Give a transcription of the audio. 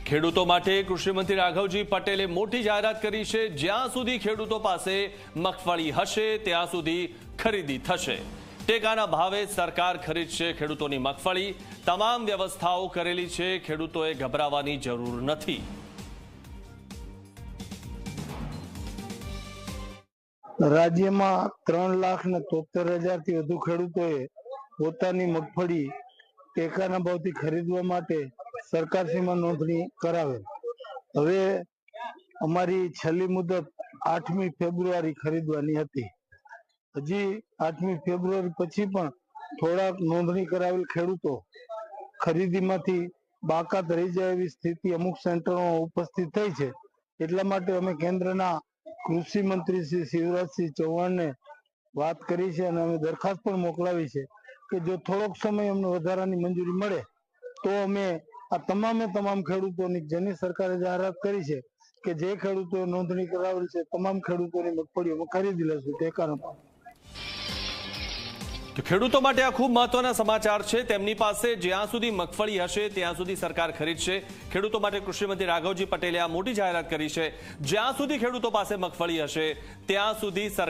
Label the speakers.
Speaker 1: ખેડૂતો માટે કૃષિમંત્રી રાઘવજી પટેલે મોટી જાહેરાત કરી છે। જ્યાં સુધી ખેડૂતો પાસે મગફળી હશે ત્યાં સુધી ખરીદી થશે। ટેકાના ભાવે સરકાર ખરીદશે ખેડૂતોની મગફળી। તમામ વ્યવસ્થાઓ કરેલી છે, ખેડૂતોએ ગભરાવાની જરૂર નથી।
Speaker 2: રાજ્યમાં 3,73,000થી વધુ ખેડૂતોએ પોતાની મગફળી ટેકાના ભાવથી ખરીદવા માટે સરકારશ્રીમાં નોંધણી કરાવેલ। હવે અમારી છેલ્લી મુદત 8મી ફેબ્રુઆરી ખરીદવાની હતી। હજી 8મી ફેબ્રુઆરી પછી પણ થોડાક નોંધણી કરાવેલ ખેડૂતો ખરીદીમાંથી બાકાત રહી જાય એવી સ્થિતિ અમુક સેન્ટરોમાં ઉપસ્થિત થઈ છે। એટલા માટે અમે કેન્દ્રના કૃષિ મંત્રી શ્રી શિવરાજસિંહ ચૌહાણને વાત કરી છે અને અમે દરખાસ્ત પણ મોકલાવી છે કે જો થોડોક સમય અમને વધારાની મંજૂરી મળે તો અમે આ તમામ ખેડૂતોની જેની સરકારે જાહેરાત કરી છે કે જે ખેડૂતોએ નોંધણી કરાવેલ છે તમામ ખેડૂતોની મગફળી અમે ખરીદી લેશું ટેકાના ભાવે।
Speaker 1: તો ખેડૂતો માટે આ ખૂબ મહત્વના સમાચાર છે। તેમની પાસે જ્યાં સુધી મગફળી હશે ત્યાં સુધી સરકાર ખરીદશે। ખેડૂતો માટે કૃષિમંત્રી રાઘવજી પટેલે આ મોટી જાહેરાત કરી છે। જ્યાં સુધી ખેડૂતો પાસે મગફળી હશે ત્યાં સુધી